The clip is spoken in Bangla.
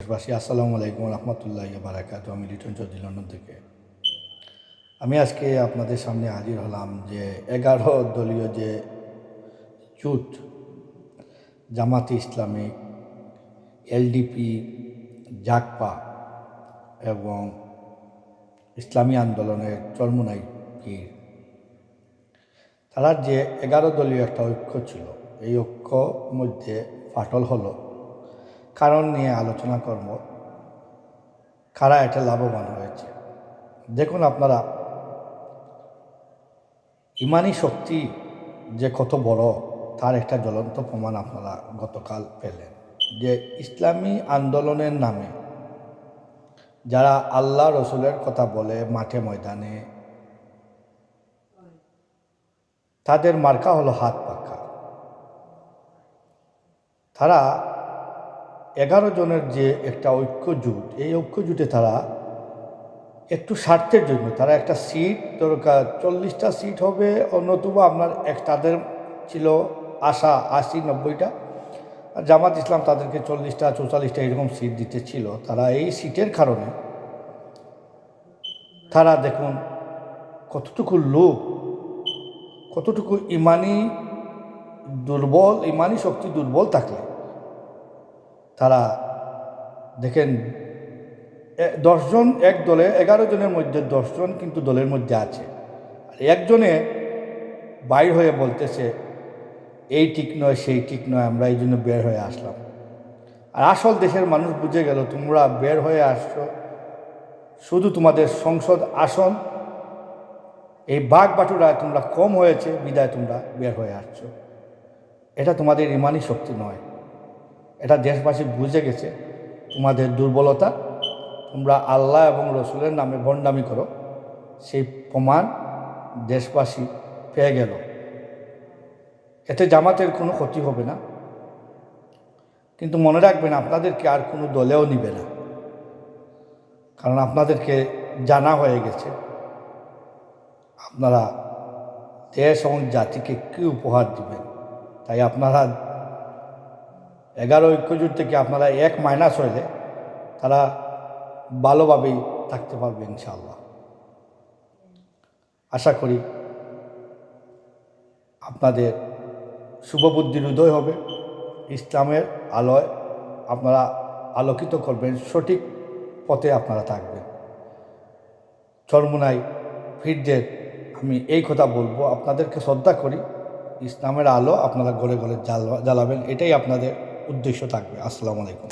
দেশবাসী, আসসালামু আলাইকুম রহমতুল্লাহি ওয়া বারাকাতুহু। আমি লিটন চৌধুরী, লন্ডন থেকে। আমি আজকে আপনাদের সামনে হাজির হলাম যে 11 দলীয় যে জোট, জামাতে ইসলামী, এলডিপি, জাগপা এবং ইসলামী আন্দোলনের চরমোনাই পীর, তারা যে 11 দলীয় একটা ঐক্য ছিল, এই ঐক্য মধ্যে ফাটল হলো। কারণ নিয়ে আলোচনা করব, কারা এটা লাভবান হয়েছে। দেখুন আপনারা, ইমানি শক্তি যে কত বড় তার একটা জ্বলন্ত প্রমাণ আপনারা গতকাল পেলেন। যে ইসলামী আন্দোলনের নামে যারা আল্লাহ রসুলের কথা বলে মাঠে ময়দানে, তাদের মার্কা হলো হাত পাখা। তারা 11 জনের যে একটা ঐক্য জোট, এই ঐক্য জোটে তারা একটু স্বার্থের জন্য তারা একটা সিট দরকার, 40টা সিট হবে, নতুবা আপনার তাদের ছিল আশা 80-90টা, আর জামাত ইসলাম তাদেরকে 40টা 44টা এরকম সিট দিতে ছিল। তারা এই সিটের কারণে তারা দেখুন কতটুকু লোক, কতটুকু ইমানি শক্তি দুর্বল থাকলে তারা দেখেন 10 জন এক দলে, 11 জনের মধ্যে 10 জন কিন্তু দলের মধ্যে আছে, আর একজনে বাইর হয়ে বলতেছে এই ঠিক নয়, সেই ঠিক নয়, আমরা এই জন্য বের হয়ে আসলাম। আর আসল দেশের মানুষ বুঝে গেল তোমরা বের হয়ে আসছো শুধু তোমাদের সংসদ আসন, এই বাঘ বাটুরায় তোমরা কম হয়েছে বিদায় তোমরা বের হয়ে আসছো। এটা তোমাদের ইমানি শক্তি নয়, এটা দেশবাসী বুঝে গেছে তোমাদের দুর্বলতা। তোমরা আল্লাহ এবং রসুলের নামে ভণ্ডামি করো, সেই প্রমাণ দেশবাসী পেয়ে গেল। এতে জামাতের কোনো ক্ষতি হবে না, কিন্তু মনে রাখবেন আপনাদেরকে আর কোনো দলেও নিবে না, কারণ আপনাদেরকে জানা হয়ে গেছে আপনারা দেশ এবং জাতিকে কী উপহার দিবেন। তাই আপনারা 11 ঐক্যজোট থেকে আপনারা এক মাইনাস হইলে তারা ভালোভাবেই থাকতে পারবে ইনশাআল্লাহ। আশা করি আপনাদের শুভবুদ্ধির উদয় হবে, ইসলামের আলোয় আপনারা আলোকিত করবেন, সঠিক পথে আপনারা থাকবেন। চরমোনাই পীরদের আমি এই কথা বলবো, আপনাদেরকে শ্রদ্ধা করি, ইসলামের আলো আপনারা ঘরে ঘরে জ্বালাবেন, এটাই আপনাদের উদ্দেশ্য থাকবে। আসসালামু আলাইকুম।